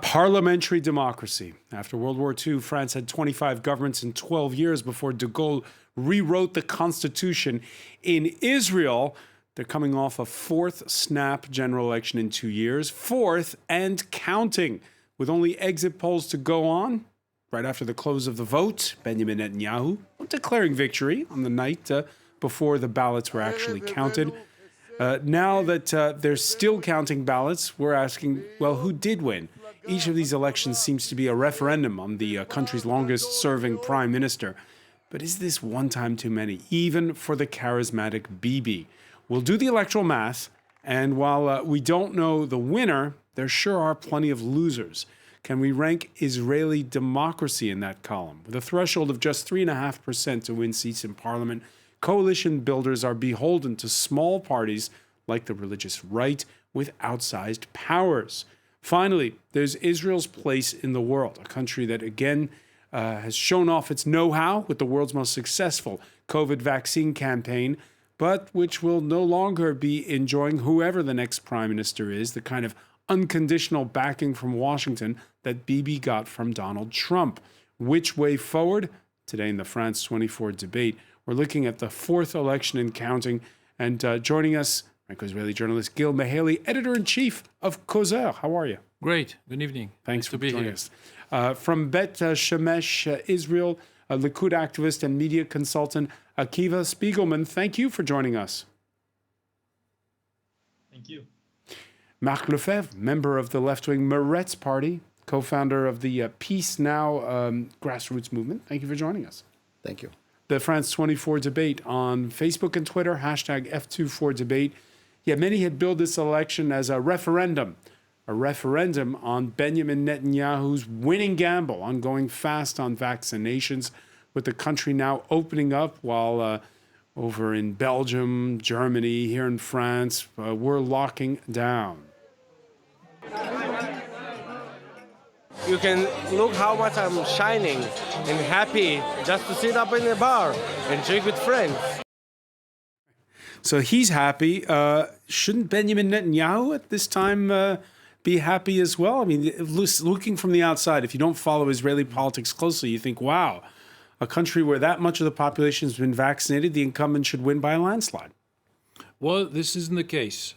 Parliamentary democracy. After World War II, France had 25 governments in 12 years before de Gaulle rewrote the constitution. In Israel, they're coming off a fourth snap general election in 2 years, fourth and counting. With only exit polls to go on, right after the close of the vote, Benjamin Netanyahu declaring victory on the night before the ballots were actually counted. Now that they're still counting ballots, we're asking, well, who did win? Each of these elections seems to be a referendum on the country's longest-serving prime minister. But is this one time too many, even for the charismatic Bibi? We'll do the electoral math, and while we don't know the winner, there sure are plenty of losers. Can we rank Israeli democracy in that column? With a threshold of just 3.5% to win seats in parliament, coalition builders are beholden to small parties like the religious right with outsized powers. Finally, there's Israel's place in the world, a country that again has shown off its know-how with the world's most successful COVID vaccine campaign, but which will no longer be enjoying whoever the next prime minister is, the kind of unconditional backing from Washington that Bibi got from Donald Trump. Which way forward? Today in the France 24 debate, we're looking at the fourth election and counting, and joining us, Franco-Israeli journalist Gil Mehaly, editor-in-chief of Causeur. How are you? Great. Good evening. Thanks for joining here. us. From Bet Shemesh, Israel, a Likud activist and media consultant, Akiva Spiegelman, thank you for joining us. Thank you. Marc Lefebvre, member of the left-wing Meretz party, co-founder of the Peace Now grassroots movement. Thank you for joining us. Thank you. The France 24 debate on Facebook and Twitter, hashtag F24debate. Yeah, many had billed this election as a referendum on Benjamin Netanyahu's winning gamble on going fast on vaccinations, with the country now opening up while over in Belgium, Germany, here in France, we're locking down. You can look how much I'm shining and happy just to sit up in a bar and drink with friends. So he's happy. Shouldn't Benjamin Netanyahu at this time be happy as well? I mean, looking from the outside, if you don't follow Israeli politics closely, you think, wow, a country where that much of the population has been vaccinated, the incumbent should win by a landslide. Well, this isn't the case.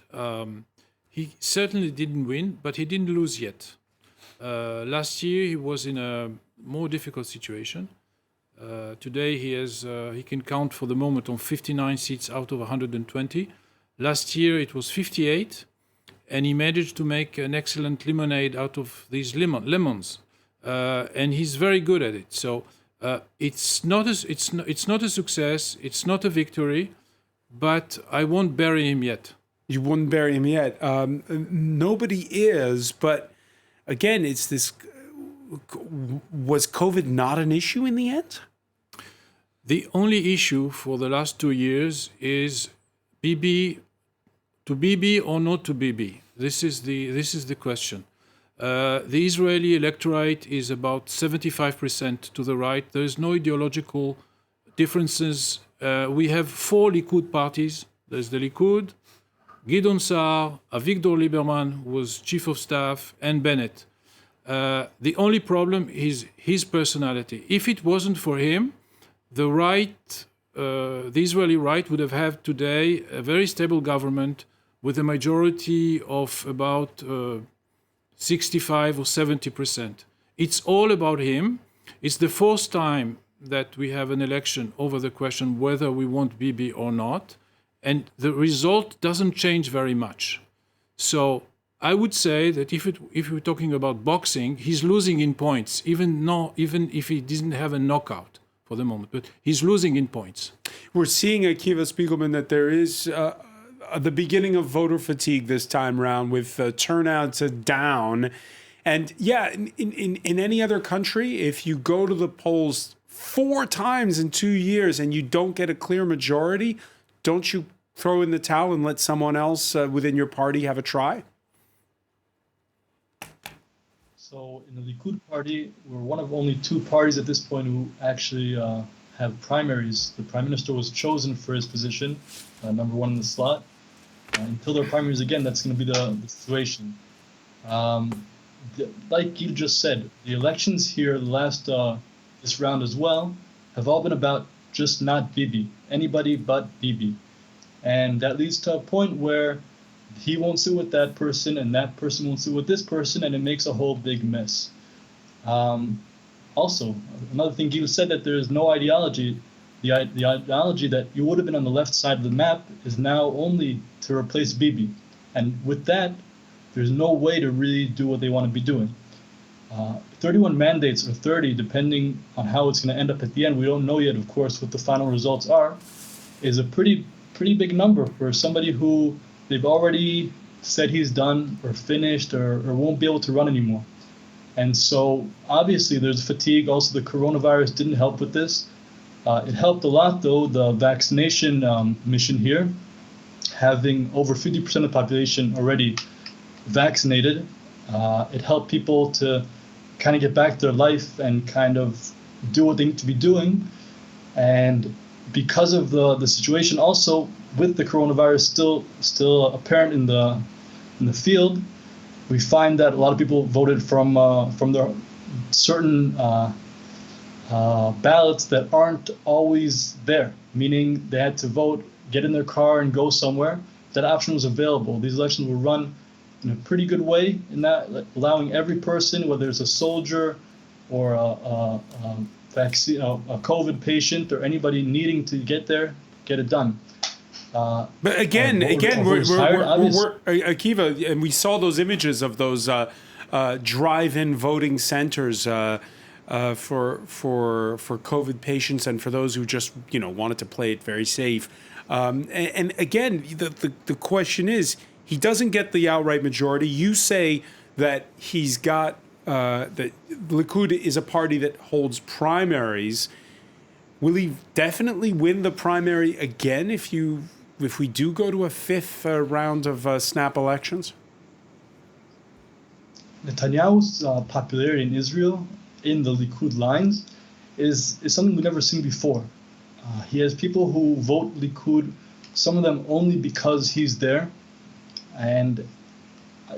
He certainly didn't win, but he didn't lose yet. Last year, he was in a more difficult situation. Today, he can count for the moment on 59 seats out of 120. Last year, it was 58, and he managed to make an excellent lemonade out of these lemons. And he's very good at it. So it's not a success. It's not a victory, but I won't bury him yet. You wouldn't bury him yet. Nobody is, but again, it's this. Was COVID not an issue in the end? The only issue for the last 2 years is Bibi or not to Bibi. This is the question. The Israeli electorate is about 75% to the right. There is no ideological differences. We have 4 Likud parties. There's the Likud, Gideon Sa'ar, Avigdor Lieberman, who was chief of staff, and Bennett. The only problem is his personality. If it wasn't for him, the Israeli right would have had today a very stable government with a majority of about 65 or 70%. It's all about him. It's the fourth time that we have an election over the question whether we want Bibi or not, and the result doesn't change very much. So I would say that if we're talking about boxing, he's losing in points, even if he didn't have a knockout for the moment, but he's losing in points. We're seeing, Akiva Spiegelman, that there is the beginning of voter fatigue this time around, with turnouts down. And yeah, in any other country, if you go to the polls 4 times in 2 years and you don't get a clear majority, don't you throw in the towel and let someone else within your party have a try? So in the Likud party, we're one of only 2 parties at this point who actually have primaries. The prime minister was chosen for his position, number 1 in the slot. Until there are primaries again, that's going to be the situation. like you just said, the elections here, this round as well, have all been about just not Bibi, anybody but Bibi. And that leads to a point where he won't sit with that person and that person won't sit with this person, and it makes a whole big mess. Also, another thing, Gil said that there is no ideology. The ideology that you would have been on the left side of the map is now only to replace Bibi. And with that, there's no way to really do what they want to be doing. 31 mandates, or 30, depending on how it's going to end up at the end, we don't know yet, of course, what the final results are, is a pretty big number for somebody who they've already said he's done or finished or won't be able to run anymore. And so obviously there's fatigue. Also, the coronavirus didn't help with this. It helped a lot, though, the vaccination mission here, having over 50% of the population already vaccinated. It helped people to kind of get back to their life and kind of do what they need to be doing. And because of the situation also with the coronavirus still apparent in the field, we find that a lot of people voted from their certain ballots that aren't always there, meaning they had to vote, get in their car and go somewhere. That option was available. These elections were run in a pretty good way, in that allowing every person, whether it's a soldier or a vaccine, a COVID patient, or anybody needing to get there, get it done. But again, we're Akiva, and we saw those images of those drive-in voting centers for COVID patients and for those who just wanted to play it very safe. And again, the question is, he doesn't get the outright majority. You say that he's got that Likud is a party that holds primaries. Will he definitely win the primary again if we do go to a fifth round of snap elections? Netanyahu's popularity in Israel in the Likud lines is something we've never seen before. He has people who vote Likud, some of them only because he's there. And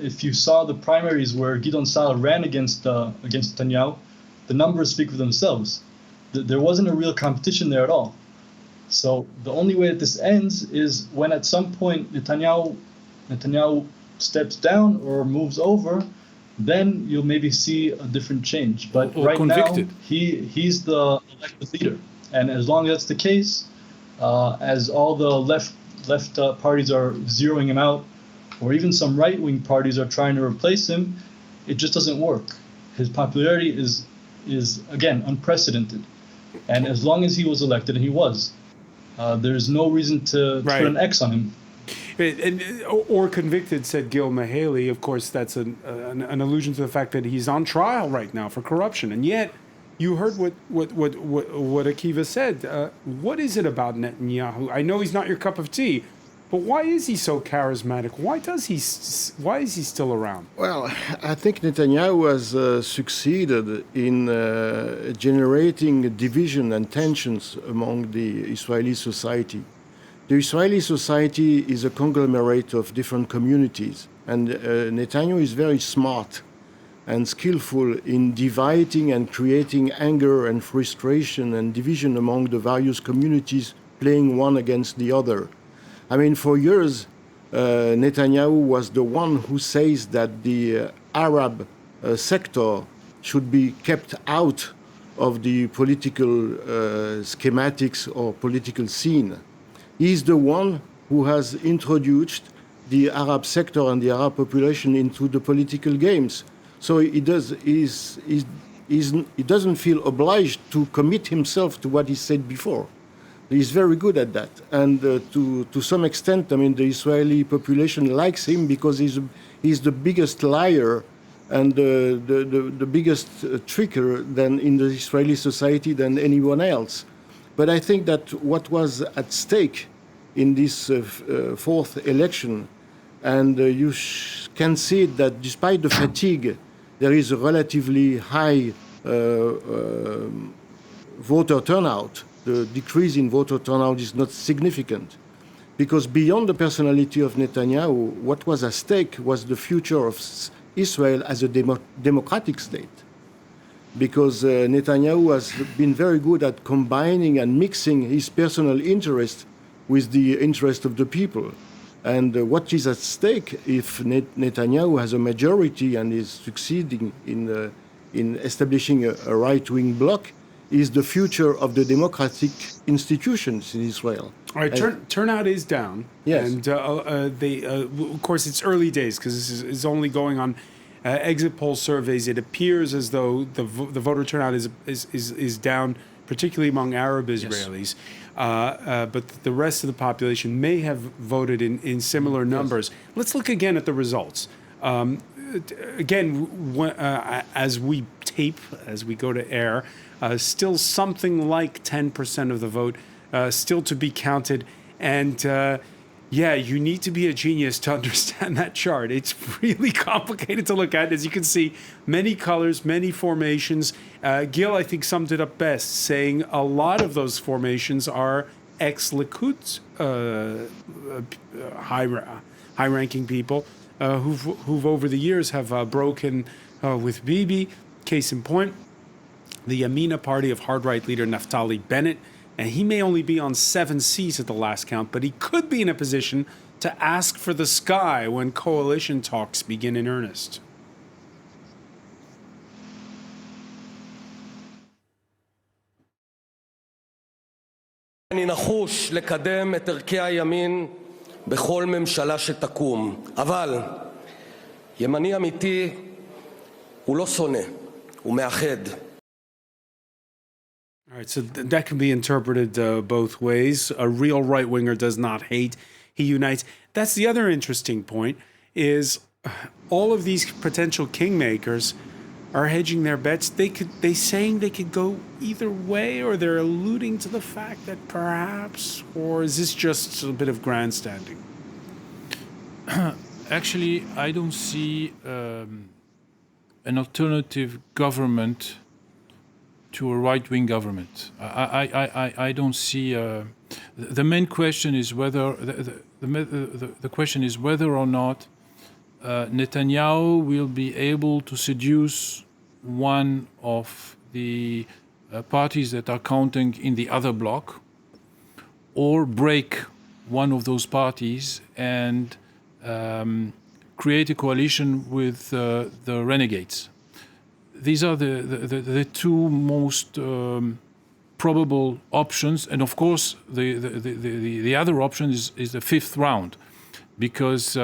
if you saw the primaries where Gideon Saar ran against Netanyahu, the numbers speak for themselves. There wasn't a real competition there at all. So the only way that this ends is when at some point Netanyahu steps down or moves over, then you'll maybe see a different change. But or right convicted. now, he's the elected leader. And as long as that's the case, as all the left parties are zeroing him out, or even some right-wing parties are trying to replace him, it just doesn't work. His popularity is again, unprecedented. And as long as he was elected, and he was, there's no reason to put an X on him. Or convicted, said Gil Mahaley. Of course, that's an allusion to the fact that he's on trial right now for corruption. And yet, you heard what Akiva said. What is it about Netanyahu? I know he's not your cup of tea, but why is he so charismatic? Why is he still around? Well, I think Netanyahu has succeeded in generating division and tensions among the Israeli society. The Israeli society is a conglomerate of different communities, and Netanyahu is very smart and skillful in dividing and creating anger and frustration and division among the various communities, playing one against the other. I mean, for years, Netanyahu was the one who says that the Arab sector should be kept out of the political schematics or political scene. He's the one who has introduced the Arab sector and the Arab population into the political games. So he doesn't feel obliged to commit himself to what he said before. He's very good at that. And to some extent, I mean, the Israeli population likes him because he's the biggest liar and the biggest tricker in the Israeli society than anyone else. But I think that what was at stake in this fourth election, and you can see that despite the fatigue, there is a relatively high voter turnout. The decrease in voter turnout is not significant, because beyond the personality of Netanyahu, what was at stake was the future of Israel as a democratic state. Because Netanyahu has been very good at combining and mixing his personal interest with the interest of the people. And what is at stake if Netanyahu has a majority and is succeeding in establishing a right-wing bloc is the future of the democratic institutions in Israel. All right, turnout is down. Yes. And of course, it's early days because this is only going on exit poll surveys. It appears as though the voter turnout is down, particularly among Arab Israelis. But the rest of the population may have voted in similar numbers. Let's look again at the results. As we tape, as we go to air, still something like 10% of the vote still to be counted. And you need to be a genius to understand that chart. It's really complicated to look at. As you can see, many colors, many formations. Gil, I think, summed it up best, saying a lot of those formations are ex-Likud high-ranking people who've over the years have broken with Bibi. Case in point, the Yamina party of hard-right leader Naftali Bennett. And he may only be on 7 seats at the last count, but he could be in a position to ask for the sky when coalition talks begin in earnest. אני נחוש לקדם את ערכי הימין בכל ממשלה שתקום. אבל ימני אמיתי הוא לא שונא, הוא מאחד. All right, so that can be interpreted both ways. A real right-winger does not hate, he unites. That's the other interesting point, is all of these potential kingmakers are hedging their bets. They saying they could go either way, or they're alluding to the fact that perhaps, or is this just a bit of grandstanding? Actually, I don't see an alternative government to a right-wing government. I don't see. The main question is whether the question is whether or not Netanyahu will be able to seduce one of the parties that are counting in the other bloc, or break one of those parties and create a coalition with the renegades. These are the two most probable options, and of course the other option is the fifth round, because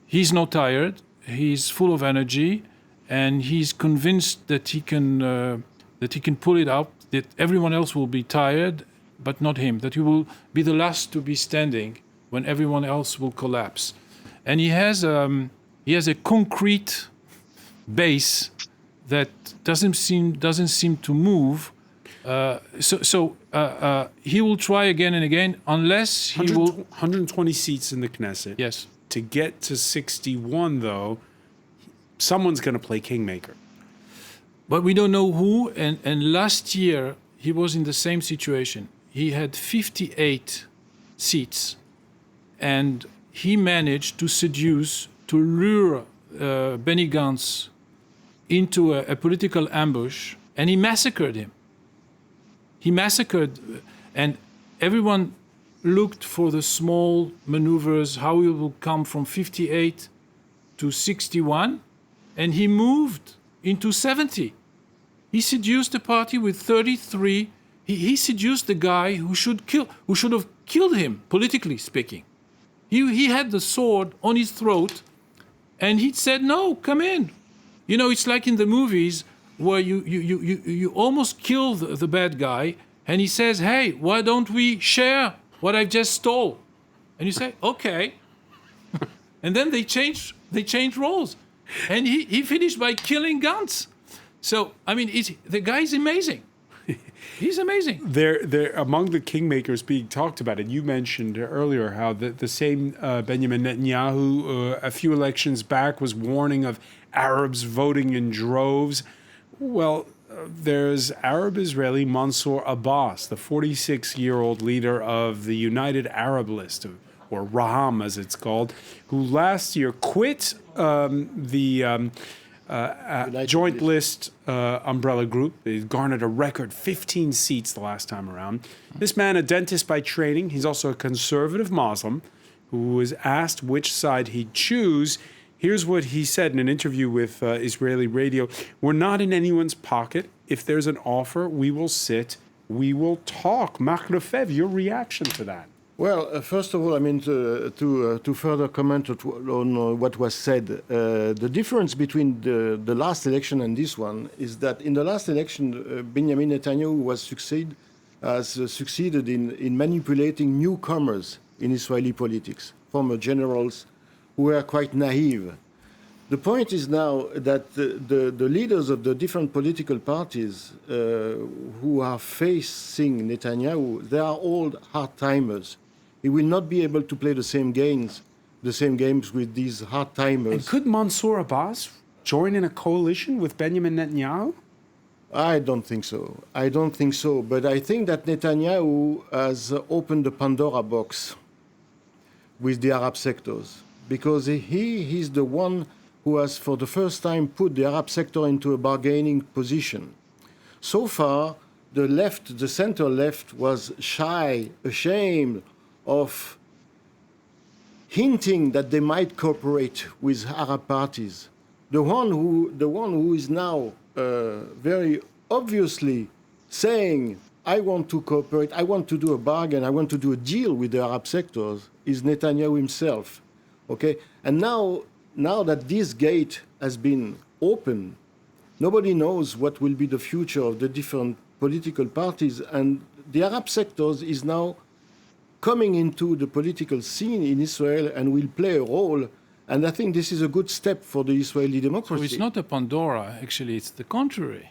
he's not tired, he's full of energy, and he's convinced that he can pull it out. That everyone else will be tired, but not him. That he will be the last to be standing when everyone else will collapse, and he has a concrete base that doesn't seem to move. He will try again and again, unless he will 120 seats in the Knesset. Yes. To get to 61, though, someone's going to play kingmaker. But we don't know who. And last year he was in the same situation. He had 58 seats, and he managed to lure Benny Gantz into a political ambush, and he massacred him. And everyone looked for the small maneuvers, how he will come from 58 to 61, and he moved into 70. He seduced the party with 33. He seduced the guy who should have killed him, politically speaking. He had the sword on his throat, and he said, "No, come in." You know, it's like in the movies where you almost kill the bad guy, and he says, "Hey, why don't we share what I just stole?" And you say, "Okay." And then they change roles, and he finished by killing Gantz. So I mean, the guy's amazing. He's amazing. They're among the kingmakers being talked about, and you mentioned earlier how the same Benjamin Netanyahu a few elections back was warning of Arabs voting in droves. Well, there's Arab Israeli Mansour Abbas, the 46-year-old leader of the United Arab List, or Raham as it's called, who last year quit the joint list umbrella group. They garnered a record 15 seats the last time around. This man, a dentist by training, he's also a conservative Muslim who was asked which side he'd choose. Here's what he said in an interview with Israeli radio. We're not in anyone's pocket. If there's an offer, we will sit, we will talk. Marc Lefebvre, your reaction to that? Well, first of all, I mean, to further comment on what was said, the difference between the last election and this one is that in the last election, Benjamin Netanyahu has succeeded in manipulating newcomers in Israeli politics, former generals who were quite naive. The point is now that the leaders of the different political parties who are facing Netanyahu, they are all hard-timers. He will not be able to play the same games with these hard-timers. And could Mansour Abbas join in a coalition with Benjamin Netanyahu? I don't think so. But I think that Netanyahu has opened the Pandora box with the Arab sectors, because he is the one who has for the first time put the Arab sector into a bargaining position. So far, the center left was shy, ashamed of hinting that they might cooperate with Arab parties. The one who is now very obviously saying, I want to cooperate, I want to do a bargain, I want to do a deal with the Arab sectors, is Netanyahu himself. Okay? And now that this gate has been opened, nobody knows what will be the future of the different political parties, and the Arab sectors is now coming into the political scene in Israel and will play a role. And I think this is a good step for the Israeli democracy. So it's not a Pandora, actually, it's the contrary.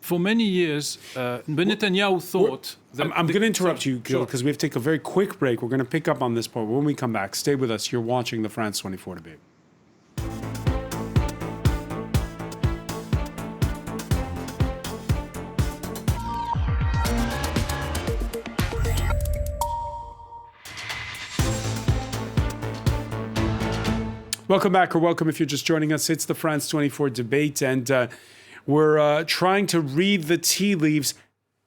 For many years, Netanyahu thought that... I'm going to interrupt you, Gil, because we have to take a very quick break. We're going to pick up on this point. When we come back, stay with us. You're watching the France 24 debate. Welcome back, or welcome if you're just joining us. It's the France 24 debate, and we're trying to read the tea leaves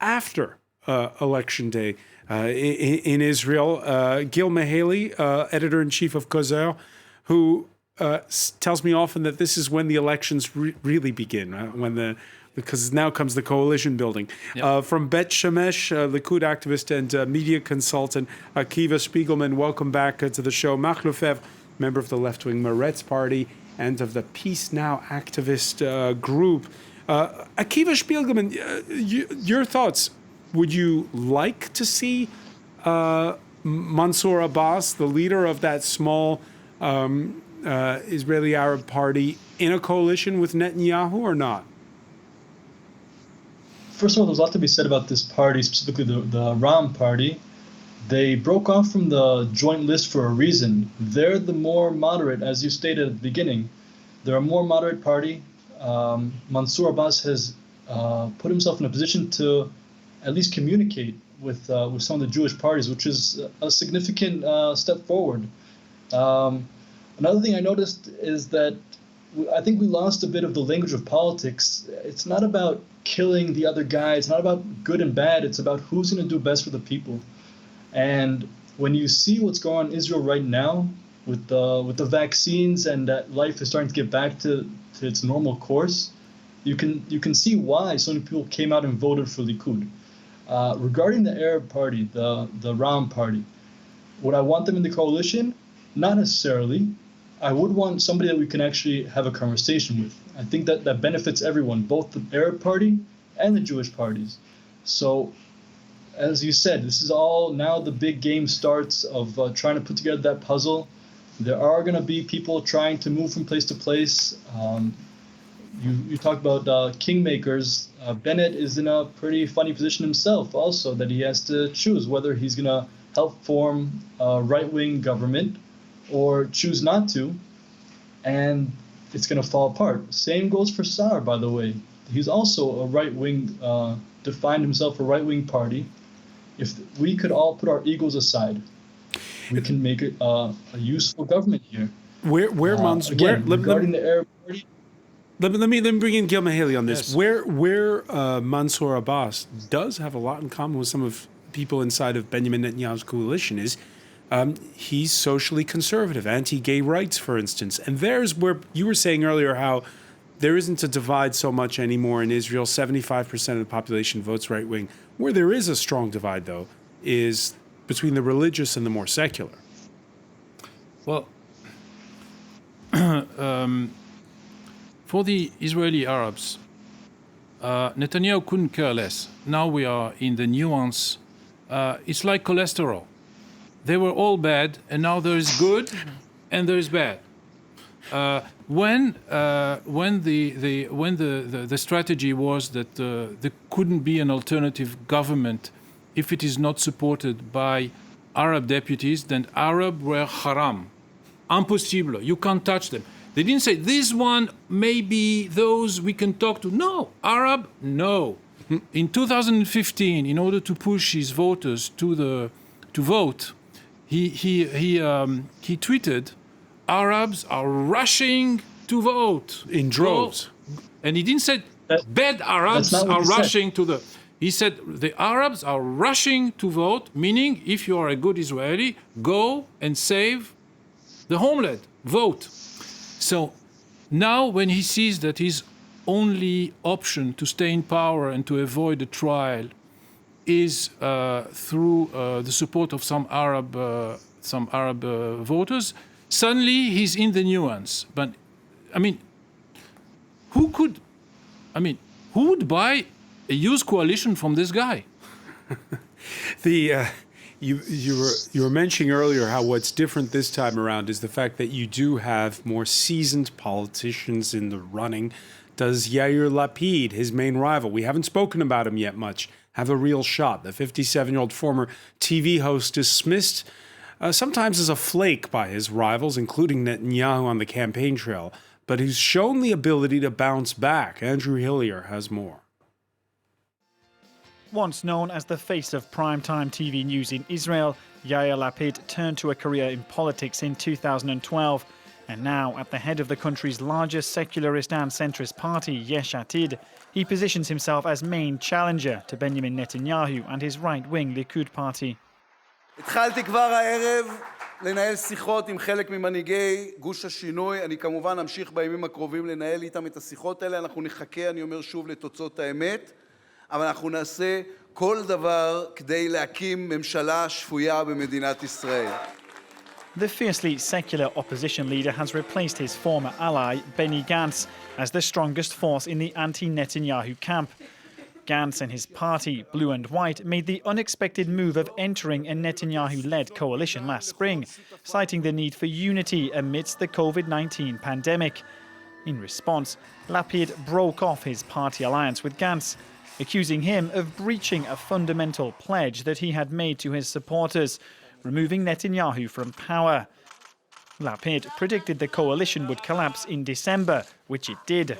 after Election Day in Israel. Gil Mehaley, editor-in-chief of Causeur, who tells me often that this is when the elections really begin, because now comes the coalition building. Yep. From Bet Shemesh, Likud activist and media consultant, Akiva Spiegelman, welcome back to the show. Marc Lefebvre, member of the left-wing Meretz party and of the Peace Now activist group. Akiva Spiegelman, your thoughts. Would you like to see Mansour Abbas, the leader of that small Israeli Arab party, in a coalition with Netanyahu or not? First of all, there's a lot to be said about this party, specifically the Ram party. They broke off from the joint list for a reason. They're the more moderate, as you stated at the beginning. They're a more moderate party. Mansour Abbas has put himself in a position to at least communicate with some of the Jewish parties, which is a significant step forward. Another thing I noticed is that I think we lost a bit of the language of politics. It's not about killing the other guy. It's not about good and bad. It's about who's going to do best for the people. And when you see what's going on in Israel right now with the vaccines and that life is starting to get back to its normal course, you can see why so many people came out and voted for Likud. Regarding the Arab party, the Ram party, would I want them in the coalition? Not necessarily. I would want somebody that we can actually have a conversation with. I think that benefits everyone, both the Arab party and the Jewish parties. So, as you said, this is all now the big game starts of trying to put together that puzzle. There are going to be people trying to move from place to place. You talk about kingmakers. Bennett is in a pretty funny position himself also, that he has to choose whether he's going to help form a right-wing government or choose not to, and it's going to fall apart. Same goes for Saar, by the way. He's also a right-wing, defined himself a right-wing party. If we could all put our egos aside we can make a useful government here. Where Again, regarding the Arab Party, let me bring in Gil Mahali on this. Yes. Where Mansour Abbas does have a lot in common with some of people inside of Benjamin Netanyahu's coalition is he's socially conservative, anti-gay rights, for instance. And there's where you were saying earlier how there isn't a divide so much anymore in Israel. 75% of the population votes right-wing. Where there is a strong divide, though, is between the religious and the more secular. Well, for the Israeli Arabs, Netanyahu couldn't care less. Now we are in the nuance. It's like cholesterol. They were all bad, and now there is good, and there is bad. When the strategy was that there couldn't be an alternative government if it is not supported by Arab deputies, then Arab were haram, impossible. You can't touch them. They didn't say this one, maybe those we can talk to. No, Arab, no. In 2015, in order to push his voters to vote, he tweeted, "Arabs are rushing to vote In droves. And he didn't say bad Arabs not what are he said. rushing to the. He said the Arabs are rushing to vote, meaning if you are a good Israeli, go and save the homeland, vote. So now when he sees that his only option to stay in power and to avoid a trial is through the support of some Arab voters, suddenly he's in the nuance. But I mean, who would buy a youth coalition from this guy? You were mentioning earlier how what's different this time around is the fact that you do have more seasoned politicians in the running. Does Yair Lapid, his main rival, we haven't spoken about him yet much, have a real shot? The 57-year-old former TV host dismissed sometimes as a flake by his rivals, including Netanyahu on the campaign trail, but who's shown the ability to bounce back. Andrew Hillier has more. Once known as the face of primetime TV news in Israel, Yair Lapid turned to a career in politics in 2012. And now, at the head of the country's largest secularist and centrist party, Yesh Atid, he positions himself as main challenger to Benjamin Netanyahu and his right-wing Likud party. התחלתי כבר הערב לנהל שיחות עם חלק ממנהיגי גוש השינוי. אני כמובן אמשיך בימים הקרובים לנהל איתם את השיחות האלה. אנחנו נחכה, אני אומר שוב, לתוצאות האמת. אבל אנחנו נעשה כל דבר כדי להקים ממשלה שפויה במדינת ישראל. The fiercely secular opposition leader has replaced his former ally, Benny Gantz, as the strongest force in the anti-Netanyahu camp. Gantz and his party, Blue and White, made the unexpected move of entering a Netanyahu-led coalition last spring, citing the need for unity amidst the COVID-19 pandemic. In response, Lapid broke off his party alliance with Gantz, accusing him of breaching a fundamental pledge that he had made to his supporters, removing Netanyahu from power. Lapid predicted the coalition would collapse in December, which it did,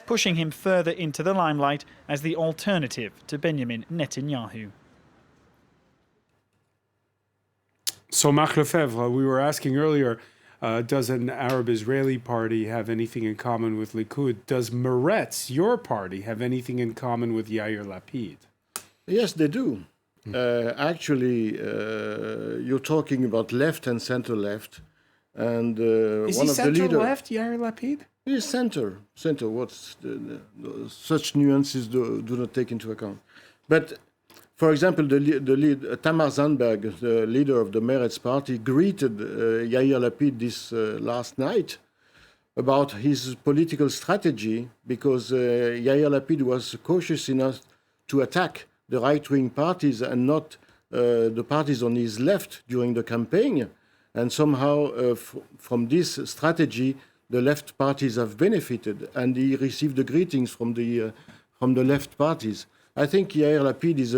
pushing him further into the limelight as the alternative to Benjamin Netanyahu. So, Marc Lefebvre, we were asking earlier, does an Arab-Israeli party have anything in common with Likud? Does Meretz, your party, have anything in common with Yair Lapid? Yes, they do. Actually, you're talking about left and center-left. And Is one he of the leaders... center-left, Yair Lapid? He is center. What's such nuances do not take into account. But, for example, Tamar Zandberg, the leader of the Meretz party, greeted Yair Lapid this last night about his political strategy because Yair Lapid was cautious enough to attack the right-wing parties and not the parties on his left during the campaign. And somehow, from this strategy, the left parties have benefited, and he received the greetings from the left parties. I think Yair Lapid is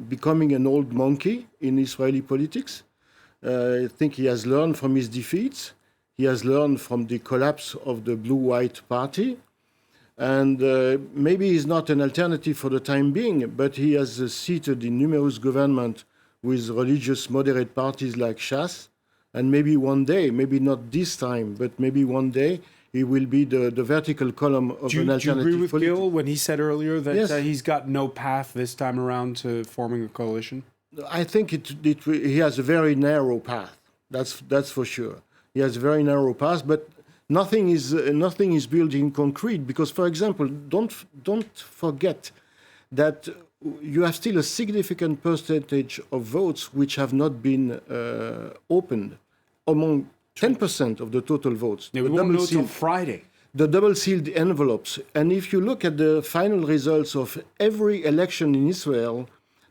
becoming an old monkey in Israeli politics. I think he has learned from his defeats. He has learned from the collapse of the blue-white party. And maybe he's not an alternative for the time being, but he has seated in numerous governments with religious moderate parties like Shas And maybe one day, maybe not this time, but maybe one day, he will be the vertical column of Do an you alternative agree with politic. Gil when he said earlier that Yes. he's got no path this time around to forming a coalition? I think he has a very narrow path. That's for sure. He has a very narrow path, but nothing is built in concrete. Because, for example, don't forget that you have still a significant percentage of votes which have not been opened among 10% of the total votes. Yeah, we won't know until Friday. The double-sealed envelopes. And if you look at the final results of every election in Israel,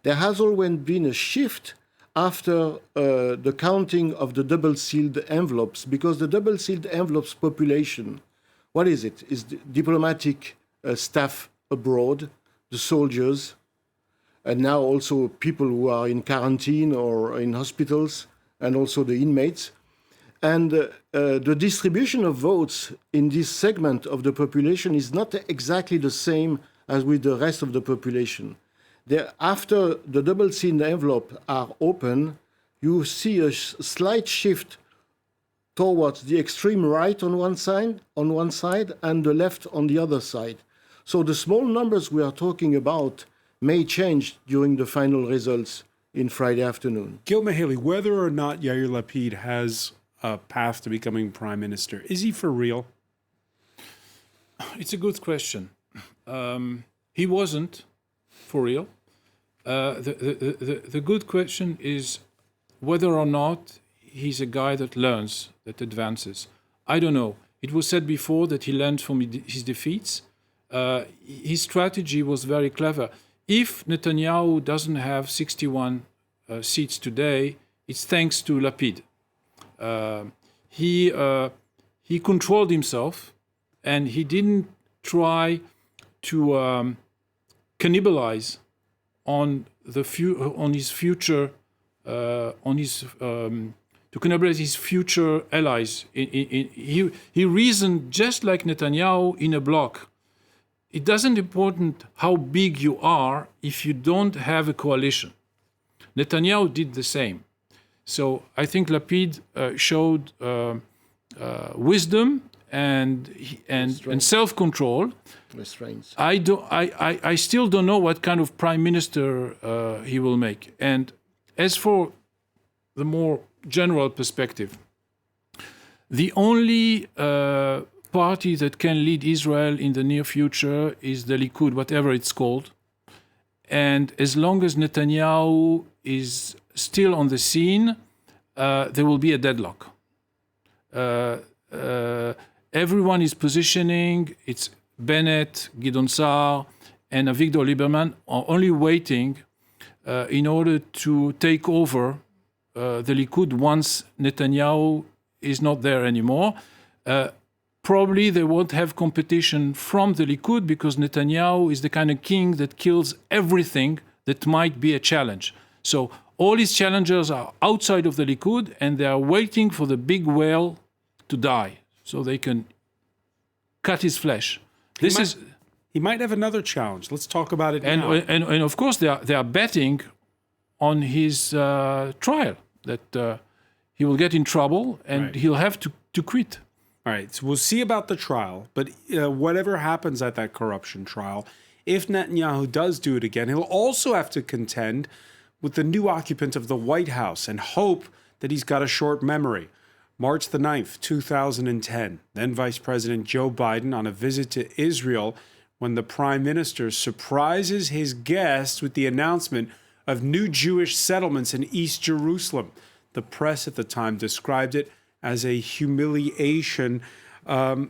there has always been a shift after the counting of the double-sealed envelopes, because the double-sealed envelopes population, what is it? Is the diplomatic staff abroad, the soldiers, and now also people who are in quarantine or in hospitals, and also the inmates. And the distribution of votes in this segment of the population is not exactly the same as with the rest of the population. After the double-sealed envelope are open, you see a slight shift towards the extreme right on one side, and the left on the other side. So the small numbers we are talking about may change during the final results in Friday afternoon. Gil Mehaley, whether or not Yair Lapid has a path to becoming prime minister, is he for real? It's a good question. He wasn't for real. The good question is whether or not he's a guy that learns, that advances. I don't know. It was said before that he learned from his defeats. His strategy was very clever. If Netanyahu doesn't have 61 seats today, it's thanks to Lapid. He controlled himself, and he didn't try to cannibalize on his future, to cannibalize his future allies. He reasoned just like Netanyahu in a block. It doesn't important how big you are if you don't have a coalition. Netanyahu did the same. So I think Lapid showed wisdom and self-control. Restraints. I still don't know what kind of prime minister he will make. And as for the more general perspective, the only party that can lead Israel in the near future is the Likud, whatever it's called. And as long as Netanyahu is still on the scene, there will be a deadlock. Everyone is positioning. It's Bennett, Gideon Sa'ar, and Avigdor Lieberman are only waiting in order to take over the Likud once Netanyahu is not there anymore. Probably they won't have competition from the Likud because Netanyahu is the kind of king that kills everything that might be a challenge. So all his challengers are outside of the Likud, and they are waiting for the big whale to die so they can cut his flesh. He might have another challenge. Let's talk about it now. And of course they are betting on his trial, that he will get in trouble and he'll have to quit. All right, so we'll see about the trial, but whatever happens at that corruption trial, if Netanyahu does do it again, he'll also have to contend with the new occupant of the White House and hope that he's got a short memory. March the 9th, 2010, then Vice President Joe Biden on a visit to Israel when the Prime Minister surprises his guests with the announcement of new Jewish settlements in East Jerusalem. The press at the time described it as a humiliation. Akiva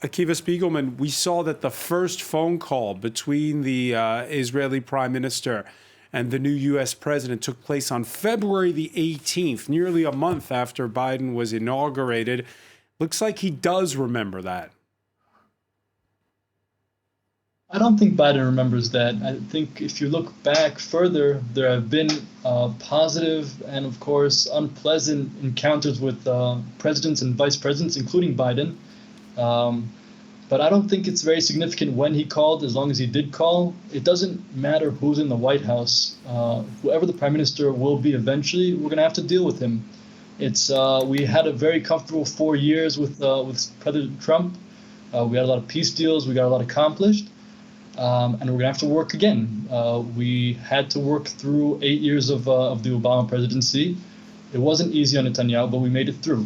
Spiegelman, we saw that the first phone call between the Israeli Prime Minister and the new U.S. president took place on February the 18th, nearly a month after Biden was inaugurated. Looks like he does remember that. I don't think Biden remembers that. I think if you look back further, there have been positive and, of course, unpleasant encounters with presidents and vice presidents, including Biden. But I don't think it's very significant when he called, as long as he did call. It doesn't matter who's in the White House. Whoever the prime minister will be eventually, we're going to have to deal with him. It's we had a very comfortable 4 years with President Trump. We had a lot of peace deals. We got a lot accomplished, and we're gonna have to work again. We had to work through 8 years of the Obama presidency. It wasn't easy on Netanyahu, but we made it through.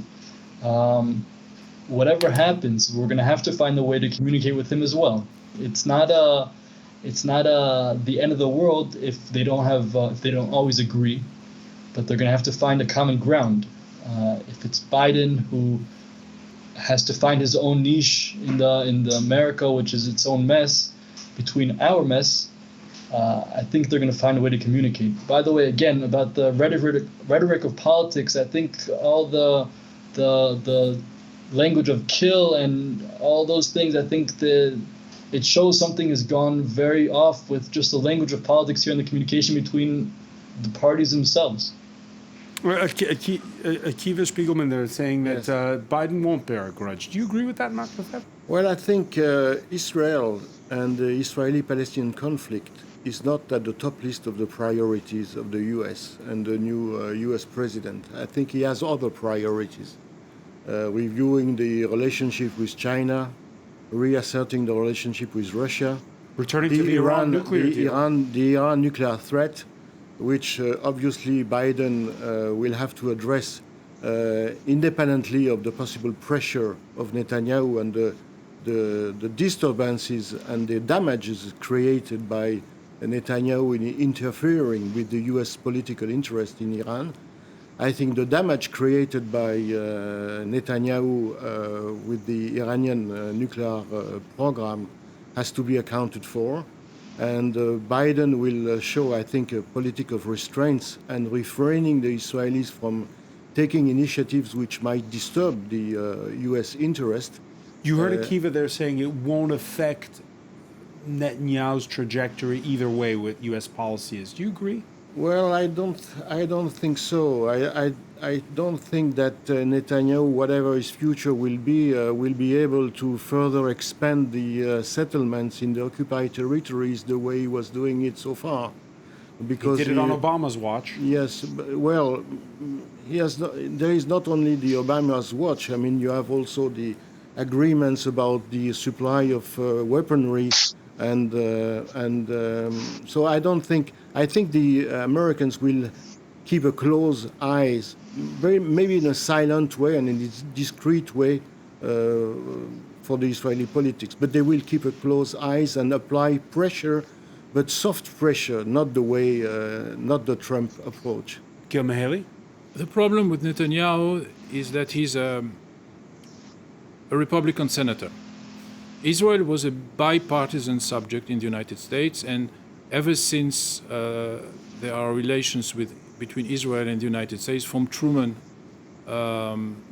Whatever happens, we're gonna have to find a way to communicate with him as well. It's not the end of the world if they don't always agree, but they're gonna have to find a common ground. If it's Biden who has to find his own niche in the America, which is its own mess, between our mess, I think they're going to find a way to communicate. By the way, again, about the rhetoric of politics, I think all the language of kill and all those things, I think it shows something has gone very off with just the language of politics here and the communication between the parties themselves. Akiva Spiegelman there saying that Biden won't bear a grudge. Do you agree with that, Mark Lefebvre? Well, I think Israel and the Israeli-Palestinian conflict is not at the top list of the priorities of the U.S. and the new U.S. president. I think he has other priorities. Reviewing the relationship with China, reasserting the relationship with Russia, returning to the Iran nuclear deal. The Iran nuclear threat, which obviously Biden will have to address independently of the possible pressure of Netanyahu and the disturbances and the damages created by Netanyahu in interfering with the U.S. political interest in Iran. I think the damage created by Netanyahu with the Iranian nuclear program has to be accounted for. And Biden will show, I think, a politic of restraints and refraining the Israelis from taking initiatives which might disturb the U.S. interest. You heard Akiva there saying it won't affect Netanyahu's trajectory either way with U.S. policy is. Do you agree? Well, I don't think so. I don't think that Netanyahu, whatever his future will be able to further expand the settlements in the occupied territories the way he was doing it so far. Because he did it on Obama's watch. Yes, well, there is not only the Obama's watch. I mean, you have also the agreements about the supply of weaponry, and so I think the Americans will keep a close eyes, maybe in a silent way and in a discreet way for the Israeli politics, but they will keep a close eyes and apply pressure, but soft pressure, not the way, not the Trump approach. Gil Mihaly? The problem with Netanyahu is that he's a Republican senator. Israel was a bipartisan subject in the United States, and ever since there are relations between Israel and the United States, from Truman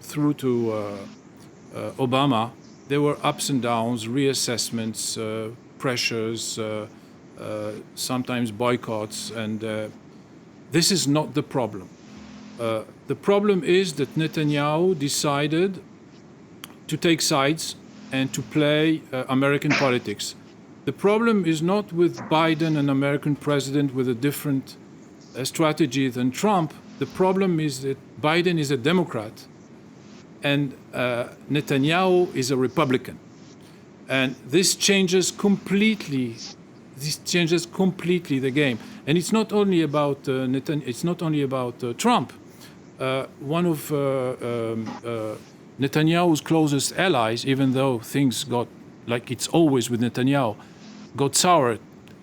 through to Obama, there were ups and downs, reassessments, pressures, sometimes boycotts, and this is not the problem. The problem is that Netanyahu decided to take sides and to play American politics. The problem is not with Biden, an American president with a different strategy than Trump. The problem is that Biden is a Democrat and Netanyahu is a Republican. And this changes completely the game. And it's not only about Trump. One of Netanyahu's closest allies, even though things got, like it's always with Netanyahu, got sour,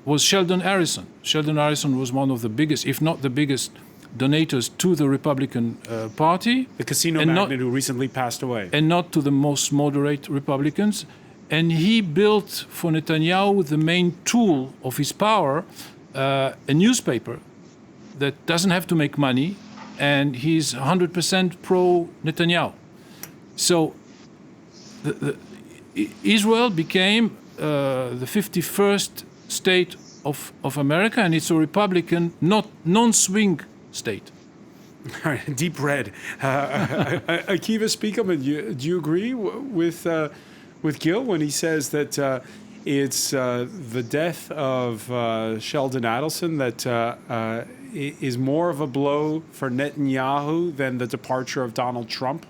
was Sheldon Adelson. Sheldon Adelson was one of the biggest, if not the biggest, donators to the Republican Party. The casino magnate who recently passed away. And not to the most moderate Republicans. And he built for Netanyahu the main tool of his power, a newspaper that doesn't have to make money, and he's 100% pro-Netanyahu. So Israel became the 51st state of America, and it's a Republican, non-swing state. All right, deep red. Akiva Spiegelman, do you agree with Gil when he says that it's the death of Sheldon Adelson that is more of a blow for Netanyahu than the departure of Donald Trump?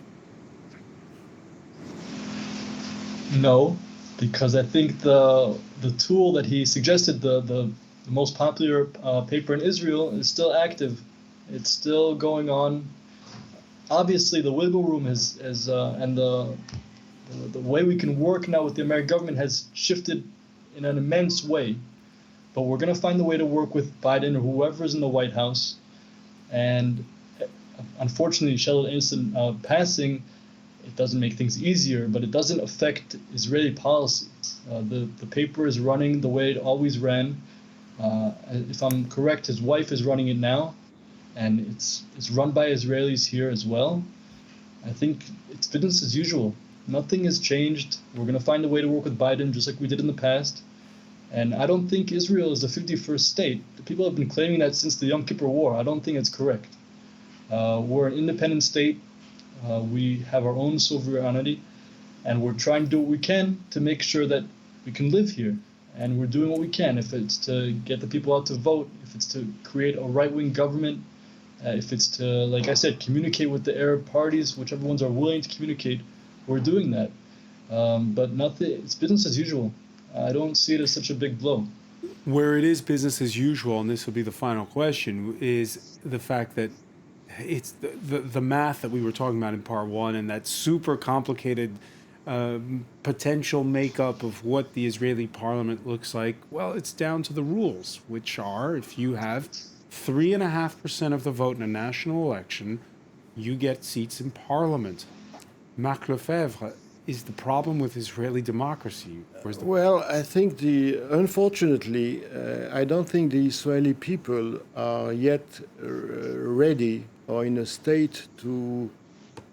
No, because I think the tool that he suggested, the most popular paper in Israel, is still active. It's still going on. Obviously, the wiggle room and the way we can work now with the American government has shifted in an immense way. But we're going to find a way to work with Biden or whoever's in the White House. And unfortunately, Sheldon Adelson passing, it doesn't make things easier, but it doesn't affect Israeli policy. The paper is running the way it always ran. If I'm correct, his wife is running it now, and it's run by Israelis here as well. I think it's business as usual. Nothing has changed. We're going to find a way to work with Biden just like we did in the past. And I don't think Israel is the 51st state. The people have been claiming that since the Yom Kippur War. I don't think it's correct. We're an independent state. We have our own sovereignty, and we're trying to do what we can to make sure that we can live here. And we're doing what we can. If it's to get the people out to vote, if it's to create a right-wing government, if it's to, like I said, communicate with the Arab parties, whichever ones are willing to communicate, we're doing that. But nothing. It's business as usual. I don't see it as such a big blow. Where it is business as usual, and this will be the final question, is the fact that it's the math that we were talking about in part one, and that super complicated potential makeup of what the Israeli parliament looks like. Well, it's down to the rules, which are if you have 3.5% of the vote in a national election, you get seats in parliament. Marc Lefebvre, is the problem with Israeli democracy? Well, I think unfortunately, I don't think the Israeli people are yet ready or in a state to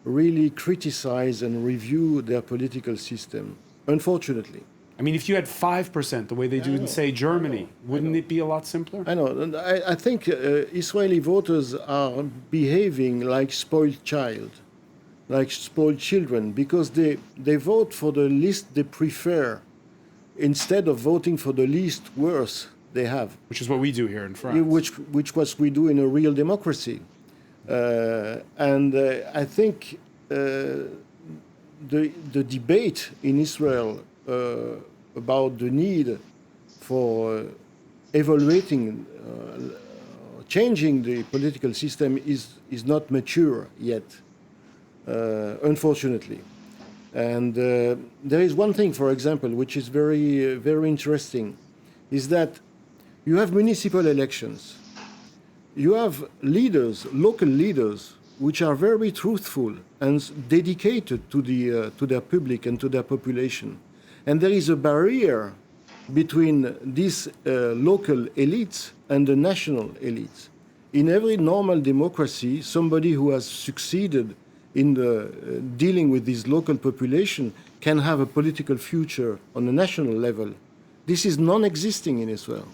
really criticize and review their political system, unfortunately. I mean, if you had 5%, the way they do in, say, Germany, wouldn't it be a lot simpler? I know. And I think Israeli voters are behaving like spoiled child, like spoiled children, because they vote for the list they prefer instead of voting for the least worst they have. Which is what we do here in France. Which was we do in a real democracy. I think the debate in Israel about the need for evaluating, changing the political system is not mature yet, unfortunately. And there is one thing, for example, which is very, very interesting, is that you have municipal elections. You have leaders, local leaders, which are very truthful and dedicated to their public and to their population. And there is a barrier between these local elites and the national elites. In every normal democracy, somebody who has succeeded in dealing with this local population can have a political future on a national level. This is non-existing in Israel.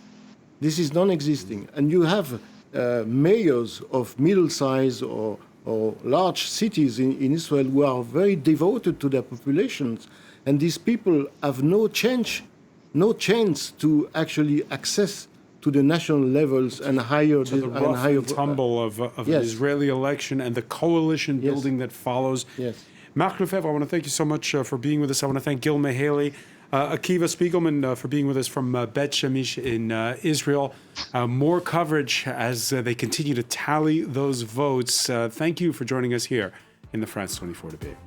This is non-existing. And you have mayors of middle-sized or large cities in Israel who are very devoted to their populations, and these people have no chance to actually access to the national levels and higher to the rough and tumble of yes. an Israeli election and the coalition building that follows. Yes. Marc Lefebvre, I want to thank you so much for being with us. I want to thank Gil Mehaley, Akiva Spiegelman for being with us from Bet Shemesh in Israel. More coverage as they continue to tally those votes. Thank you for joining us here in the France 24 debate.